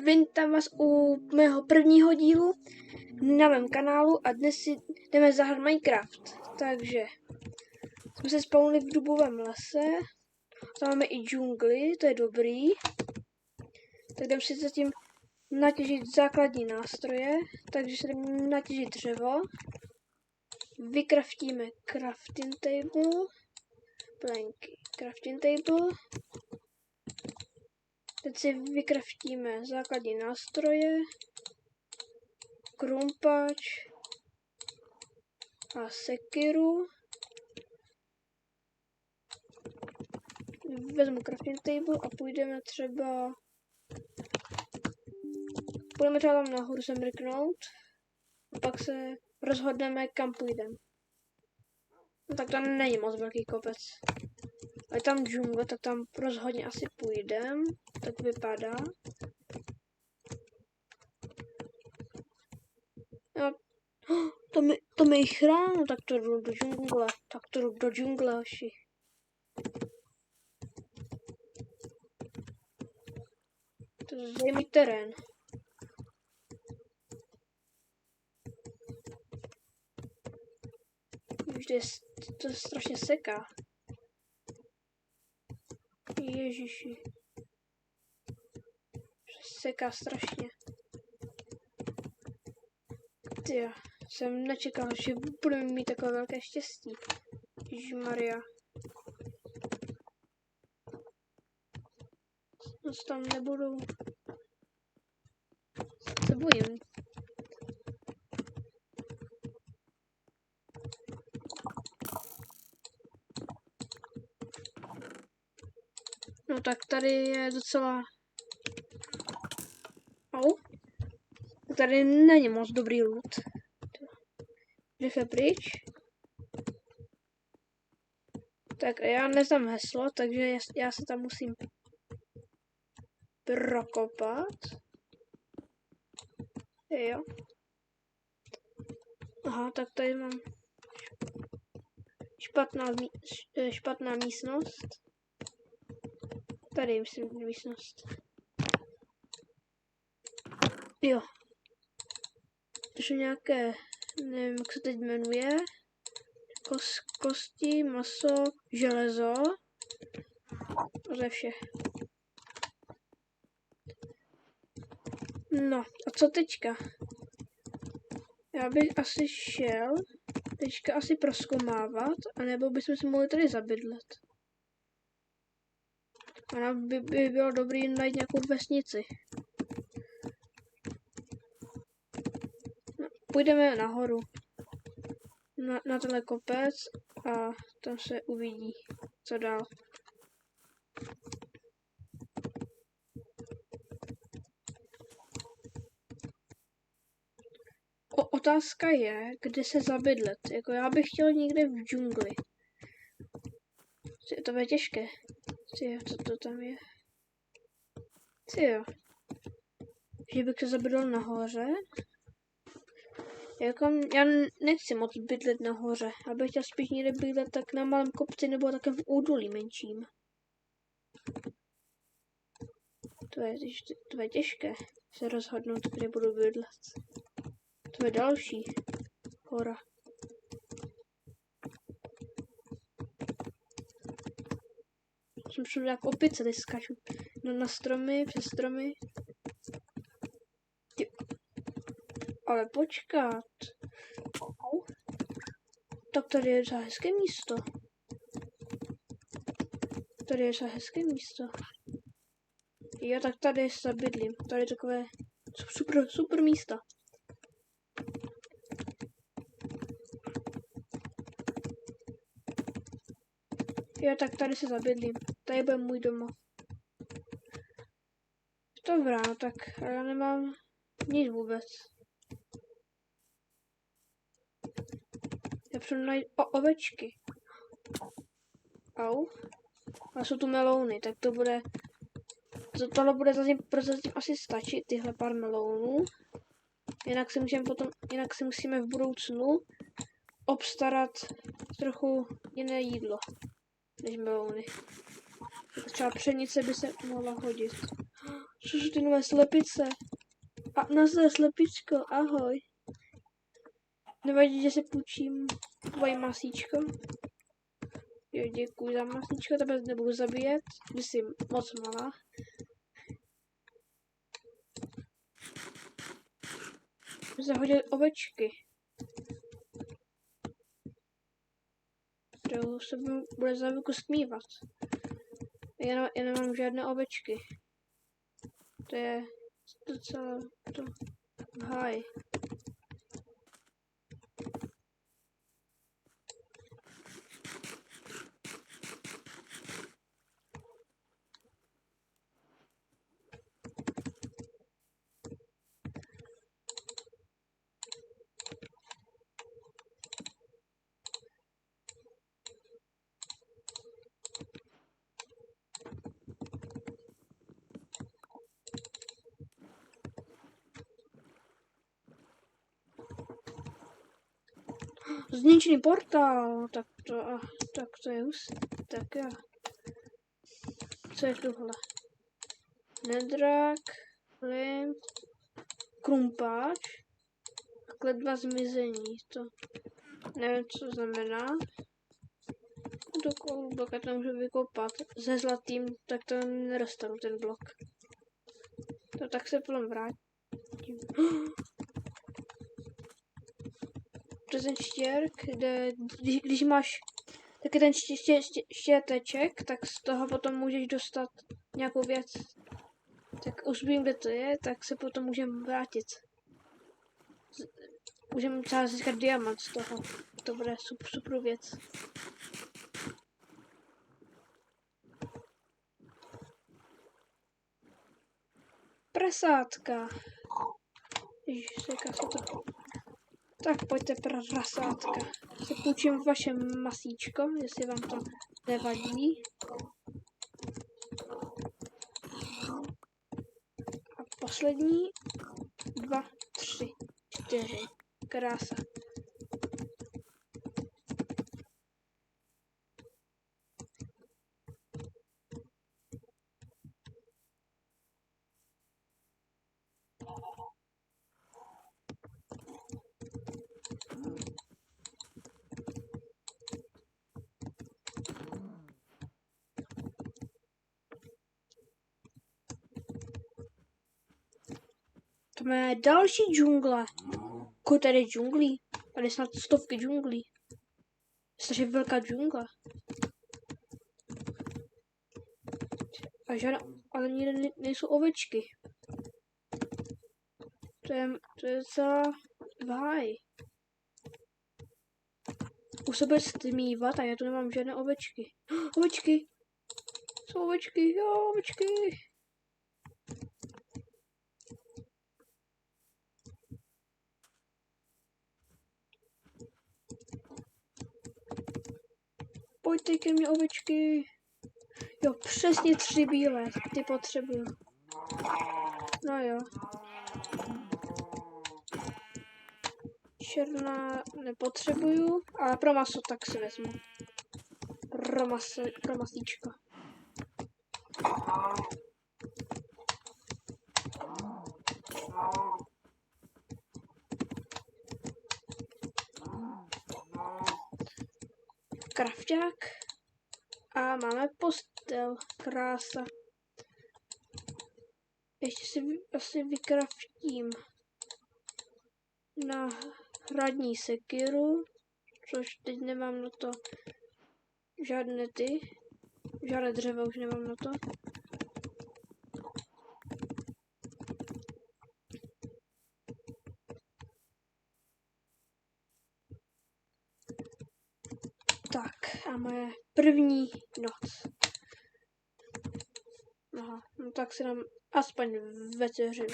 Vítám vás u mého prvního dílu na mém kanálu a dnes si jdeme zahrát Minecraft. Takže jsme se spawnili v dubovém lese, tam máme i džungli, to je dobrý. Tak jdeme si zatím natěžit základní nástroje, takže se jdeme natěžit dřevo. Vykraftíme crafting table, planky, crafting table. Teď si vykraftíme základní nástroje, krumpač a sekiru. Vezmu crafting table a půjdeme třeba tam nahoru se mrknout a pak se rozhodneme, kam půjdeme. No tak to není moc velký kopec. A je tam džungle, tak tam rozhodně asi půjdem. Tak vypadá. No, to mi chrán, tak to jdu do džungle. Tak to jdu do džungle, hoši. To je zajímavý terén. Už to strašně seká. Ježiši. Seká strašně. Tyjo, jsem nečekal, že budeme mít takové velké štěstí. Ježišmarja. No tam nebudu. Se bojím. No tak tady je docela... Au. Tady není moc dobrý loot. Rychle pryč. Tak já neznám heslo, takže já se tam musím prokopat. Jo. Aha, tak tady mám špatná místnost. Tady myslím místnost. Jo. To jsou nějaké, nevím, jak se teď jmenuje. Kosti, maso, železo. To je vše. No, a co teďka? Já bych asi šel teďka asi prozkoumávat, anebo bychom si mohli tady zabydlet. A by bylo dobrý najít nějakou vesnici. No, půjdeme nahoru. Na tenhle kopec a tam se uvidí, co dál. Otázka je, kde se zabydlet. Jako já bych chtěl někde v džungli. To je těžké. Tyjo, co to tam je? Tyjo. Že bych se zabydlel nahoře? Jako, já nechci moc bydlet nahoře. Já bych chtěl spíš někde bydlet tak na malém kopci nebo takém v údolí menším. To je těžké se rozhodnout, kde budu bydlet. To je další hora. Jsem všude jak opice, teď skáču na stromy, přes stromy. Ale počkat. Tak tady je docela hezké místo. Tady je docela hezké místo. Jo, tak tady se bydlím. Tady je takové super místa. Jo, tak tady se zabydlím. Tady bude můj domov. Dobrá, no tak já nemám nic vůbec. Já přijdu najít ovečky. Au. A jsou tu melouny, tak to bude... Tohle bude prozatím asi stačit, tyhle pár melounů. Jinak si musíme v budoucnu obstarat trochu jiné jídlo než melouny. Třeba pšenice by se mohla hodit. Co jsou ty nové slepice? A nazdar slepičko, ahoj. Nevadí, že se půjčím tvoje masíčko. Jo, děkuji za masíčko, tebe nebudu zabíjet, ty jsi moc malá. Zahodil ovečky. To se bude za chvilku smívat. Já nemám žádné ovečky. To je docela to v háji. Zničený portál, tak to je hustý, tak jo. Co je tohle? Nedrak, flint, krumpáč a kletba zmizení, to nevím, co znamená. Do bloka to můžu vykopat. Se zlatým, tak to nedostanu ten blok. To tak se potom vrátím. Ten štěrk, kde, když máš taky ten štěteček, tak z toho potom můžeš dostat nějakou věc. Tak už vím, kde to je, tak se potom můžeme vrátit. Můžeme třeba získat diamant z toho. To bude super věc. Prasátka. Ježiš, jaká se to... Tak pojďte, prasátka. Se půjčím vaše masíčko, jestli vám to nevadí. A poslední. 2, 3, 4. Krása. To máme další džungle. Kolik tady je džunglí? Tady snad stovky džunglí. Strašně velká džungla. A žádná, ale nikde nejsou ovečky. To je celá v háji. Už se bude stmívat a já tu nemám žádné ovečky. Ovečky! Jsou ovečky, jo, ovečky! Pojďte ke mně, ovečky. Jo, přesně 3 bílé, ty potřebuju. No jo. Černá nepotřebuju, ale pro maso tak si vezmu. Pro masíčko. Krafťák. A máme postel. Krása. Ještě si asi vykraftím na hradní sekiru, což teď nemám na to žádné dřevo už nemám na to. Tak a moje první noc. Aha, no tak si dám aspoň večeři.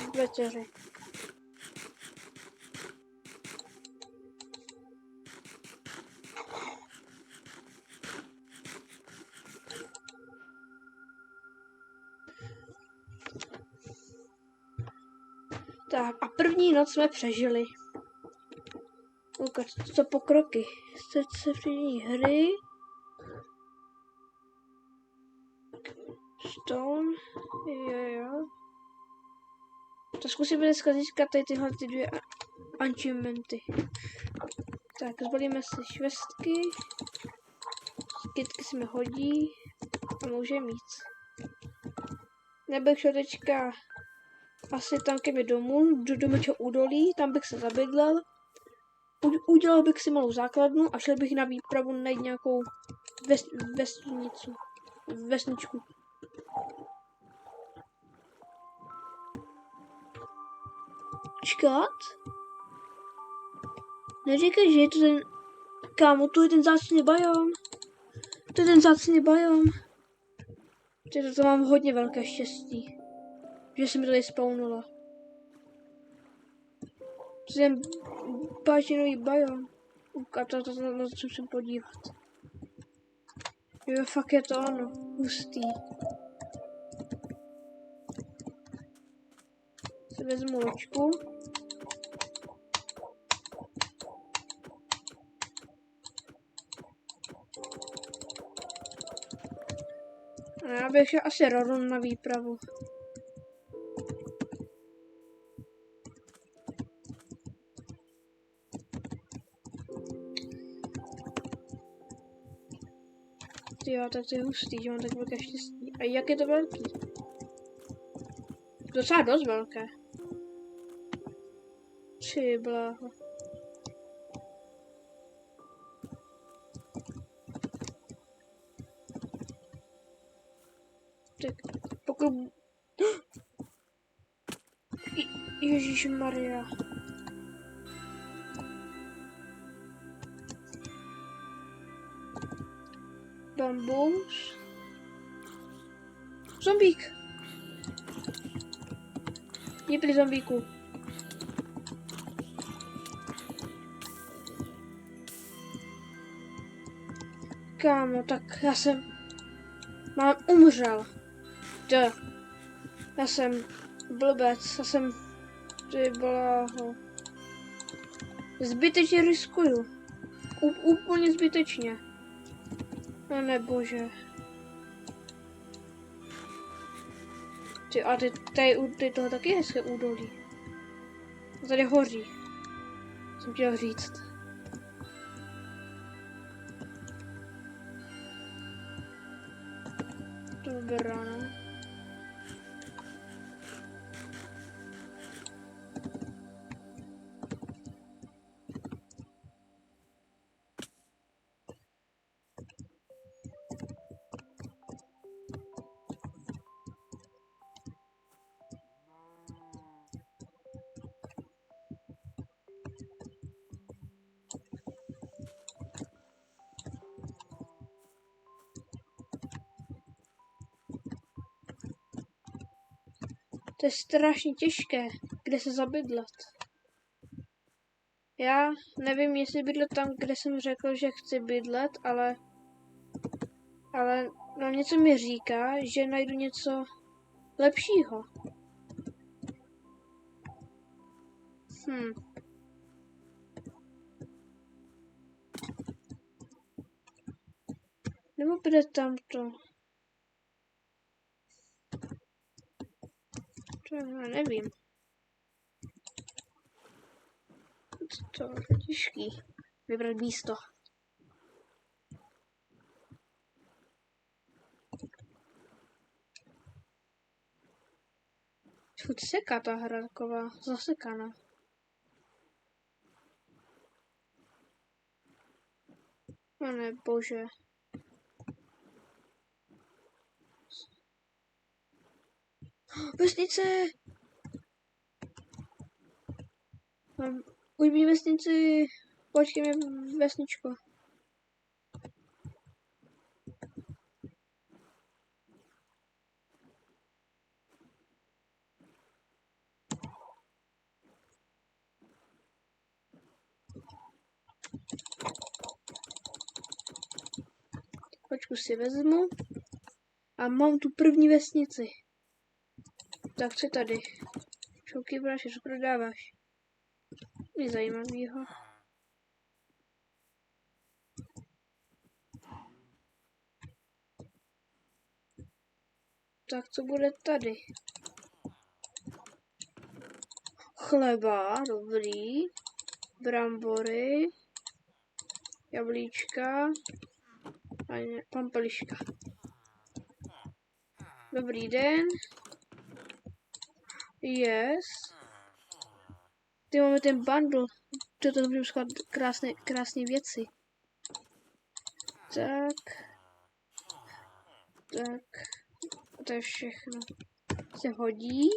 Tak a první noc jsme přežili. Ukaž, co pokroky. Se přijde hry. Stone. Jo. To zkusíme dneska získat tady tyhle ty dvě achievementy. Tak, zbalíme si švestky. Kytky se mi hodí. A můžeme jít. Nebych šel teďka asi tam ke mně domů, do domečeho údolí, tam bych se zabydlel. Udělal bych si malou základnu a šel bych na výpravu najít nějakou vesničku. Čekat? Neříkej, že je to ten... Kámo, to je ten zácný biom. To je ten zácný biom. To mám hodně velké štěstí, že se mi tady spawnula. To je ten páčinový biom. A to na to musím podívat. Jo, fakt je to ono. Hustý. Si vezmu loďku. A já bych šel asi rovnou na výpravu. Jo, tak to je hustý, že mám tak velké štěstí. A jak je to velký? Docela dost velké. Ty bláho. Tak pokud... Ježišmarja. Bambus. Zombík. Je prý zombíku. Kámo, tak já jsem... umřel. Já jsem blbec, já jsem... Ty bláho. Zbytečně riskuju. Úplně zbytečně. No nebože. Ty, a tady tohle taky je hezké údolí. A tady hoří. Jsem chtěl říct. Dobrá, no. To je strašně těžké, kde se zabydlet. Já nevím, jestli bydlet tam, kde jsem řekl, že chci bydlet, ale no něco mi říká, že najdu něco lepšího. Nebo bude tamto? To já nevím. To je těžký. Vybrat místo. Furt seká ta hra taková zasekaná. No ne, bože. Vesnice! Ujmí vesnici. Počkej mě, vesničko. Počku si vezmu. A mám tu první vesnici. Tak co tady? Šouky bráše, co prodáváš? Nic zajímavého. Tak co bude tady? chleba, dobrý, brambory, jablíčka a pampeliška. Dobrý den. Yes. Ty máme ten bundle. Toto můžeme schovat krásné věci. Tak. To je všechno. Se hodí.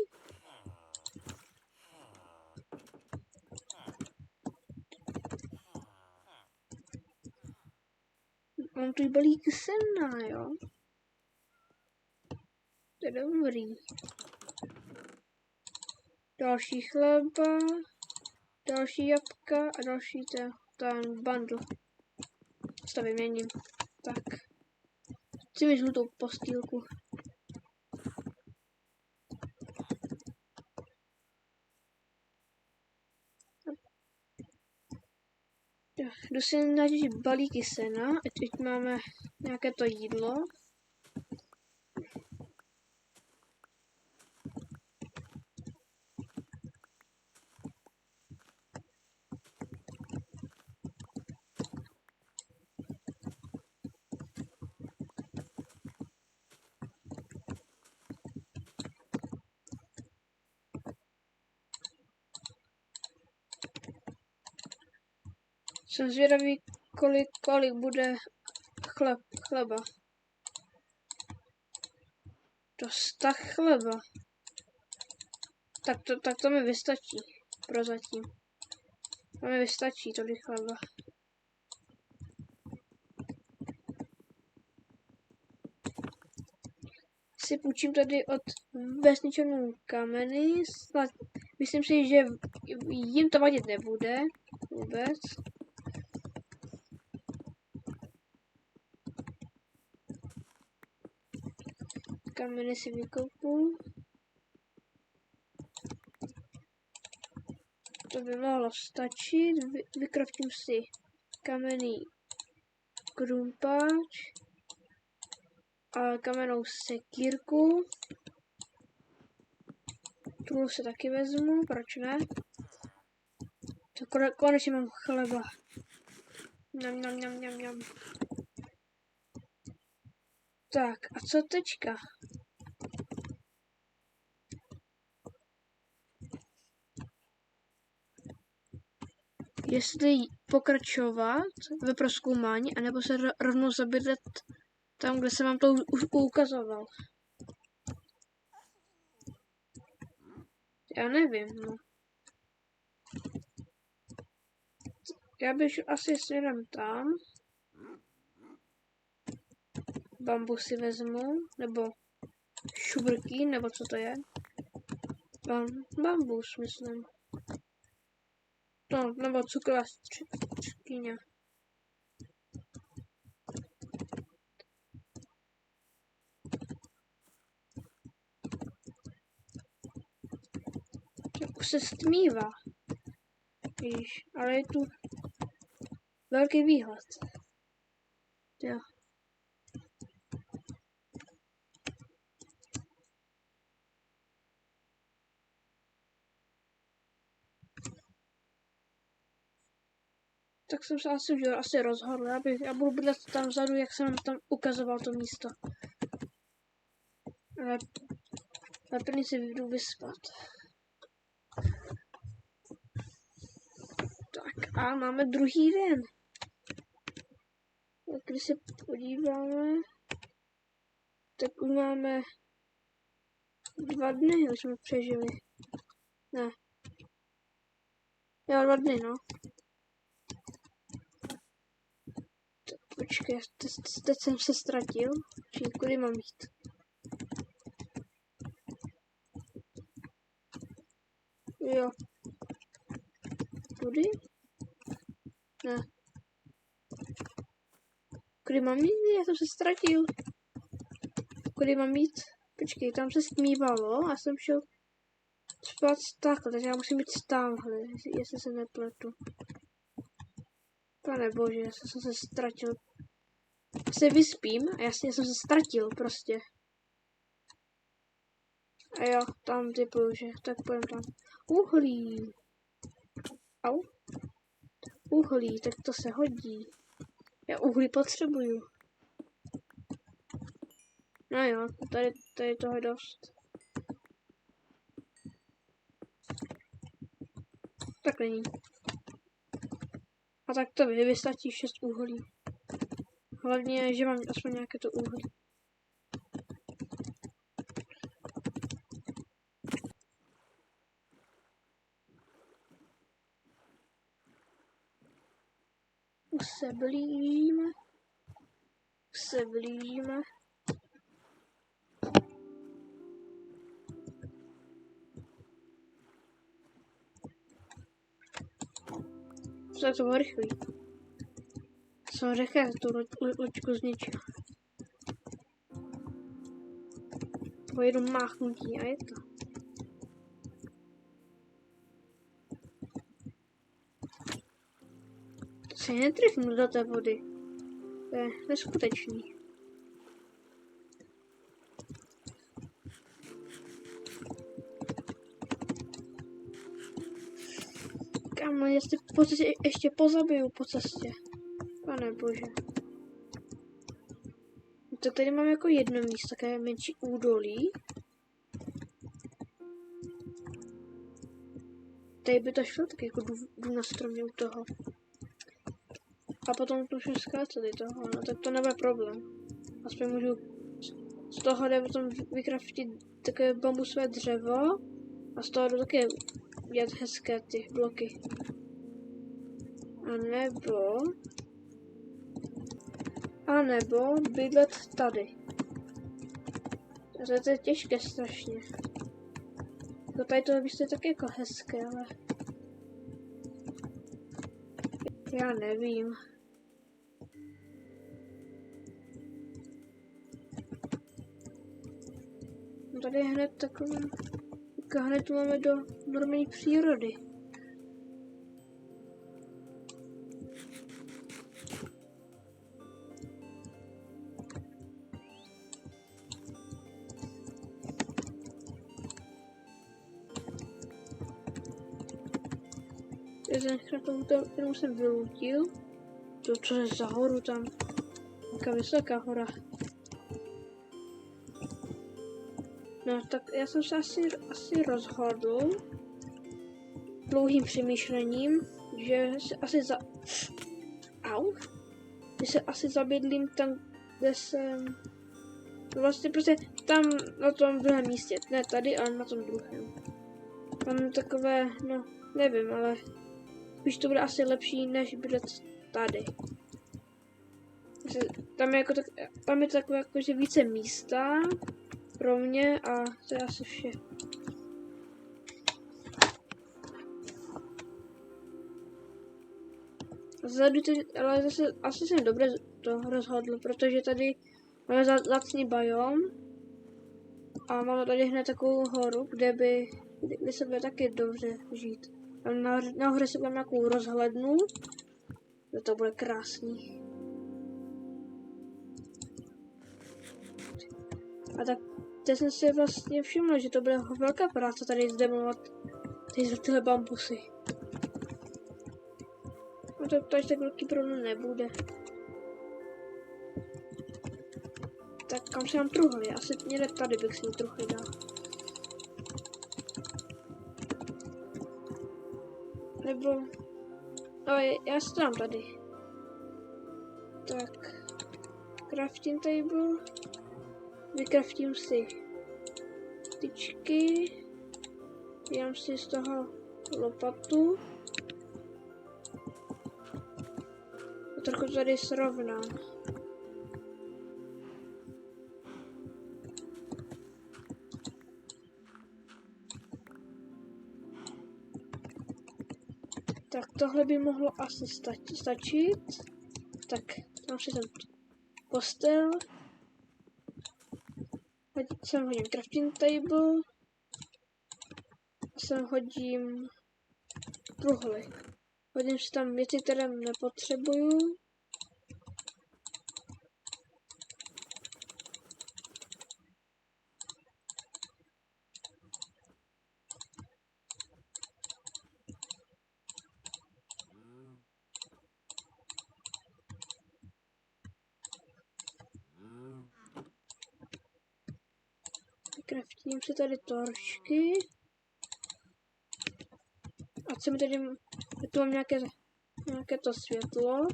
Mám tu balík sena, jo. To je dobrý. Další chleba, další jabka a další ten bundle. To vyměním. Tak. Chci mi žlutou postýlku. Jdu si najít balíky sena, ať máme nějaké to jídlo. Jsem zvědavý, kolik bude chleba. To 100 chleba. Tak to mi vystačí. Prozatím. To mi vystačí tolik chleba. Si půjčím tady od vesničanů kameny. Myslím si, že jim to vadit nebude. Vůbec. Kameny si vykoupu. To by mohlo stačit. Vykraftím si kamenný krumpáč a kamennou sekírku. Tu se taky vezmu, proč ne? Konečně mám chleba. Nam. Tak, a co teďka? Jestli pokračovat ve prozkoumání, anebo se rovnou zabydlet tam, kde jsem vám to už ukazoval. Já nevím, no. Já bych asi směrem tam. Bambusy vezmu, nebo šubrky, nebo co to je? Bambus, myslím. No, nebo cukrová skříně. Už se stmívá. Víš, ale je tu velký výhled. Jo. Tak jsem se asi rozhodl, já budu bydlet tam vzadu, jak jsem tam ukazoval to místo. Ale první si jdu vyspat. Tak a máme druhý den. Když se podíváme, tak už máme 2 dny, už jsme přežili. Ne. Jo, 2 dny, no. Počkej, teď jsem se ztratil. Čili kudy mám jít? Jo. Kudy? Ne. Kudy mám jít? Já jsem se ztratil. Kudy mám jít? Počkej, tam se stmívalo a jsem šel spát takhle, takže já musím jít tamhle, jestli se nepletu. Pane bože, já jsem se ztratil. Se vyspím a jasně jsem se ztratil prostě. A jo, tam typuju, že tak půjdem tam. Uhlí. Au. Uhlí, tak to se hodí. Já uhlí potřebuju. No jo, tady toho je dost. Tak není. A tak to vystačí 6 uhlí. Hlavně, že mám aspoň nějaké to uhlí. Už se blížíme. Tak to bylo rychlý. Jsem řekl, že tu loďku zničil. Pojedu máchnutí a je to. To se netrefnu do té vody. To je neskutečný. Kámo, jestli ještě pozabiju po cestě. Pane bože. Tak tady mám jako jedno místo, také menší údolí. Tady by to šlo, tak jako jdu na stromě u toho. A potom to můžu skácet i toho, no tak to nebude problém. Aspoň můžu z toho jde potom vykraftit takové bambusové dřevo a z toho jdu také udělat hezké ty bloky. A nebo bydlet tady. To je těžké strašně. To tady to místo je taky jako hezké, ale já nevím. No tady je hned takové, hned tu máme do normální přírody. Tenkrát tomu jsem vylutil. To, co je za horu tam. Taká vysoká hora. No tak já jsem se asi rozhodl dlouhým přemýšlením, že se asi zabydlím tam, kde jsem vlastně prostě tam na tom druhém místě, ne tady, ale na tom druhém. Tam takové, no nevím, ale spíš to bude asi lepší, než bydlet tady. Tam je takové jakože více místa pro mě a to je asi vše. Ale zase asi jsem dobře to rozhodl, protože tady máme zacný biom a máme tady hned takovou horu, kde se bude taky dobře žít. Tam nahoře si budeme nějakou rozhlednu, to bude krásný. A tak teď jsem si vlastně všiml, že to bude velká práce tady zdemolovat tyhle bambusy. No to až tak velký problém nebude. Tak kam se mám truhly? Asi někde tady bych si truhly dal. Nebo... Ale já si to dám tady. Tak... Crafting table. Vykraftím si tyčky. Dám si z toho lopatu. A trochu tady srovnám. Tak tohle by mohlo asi stačit. Tak mám si sem postel. Sem hodím crafting table. Sem hodím truhly. Hodím si tam věci, které nepotřebuju. Vykraftím si tady torčky. A co mi tady... Tu mám nějaké to světlo.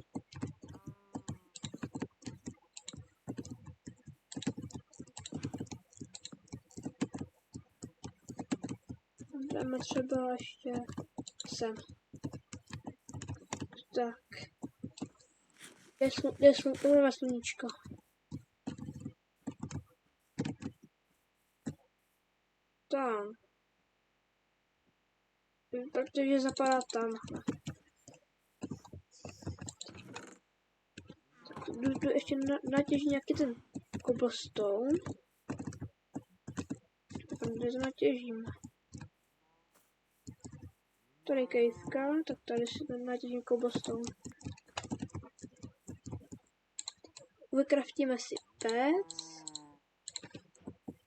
Dáme třeba ještě sem. Tak. Kde sluníčko? Tam. Protože zapadá tam. Tak jdu ještě natěžit nějaký ten cobblestone. Tak kde to natěžíme? Tady kejvka, tak tady si tam natěžím cobblestone. Vykraftíme si pec.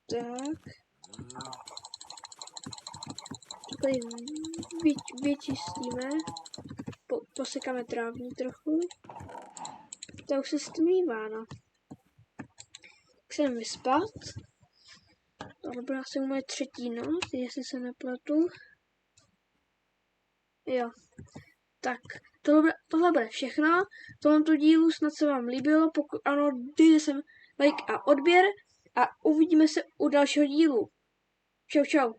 Tak. Tady vyčistíme. Posekáme trávní trochu. To už se stmívá, no. Tak jsem vyspat. Tohle byla asi moje 3. noc, jestli se nepletu. Jo. Tak, tohle bude všechno. V tomto dílu snad se vám líbilo. Pokud ano, dejte sem like a odběr. A uvidíme se u dalšího dílu. Čau, čau.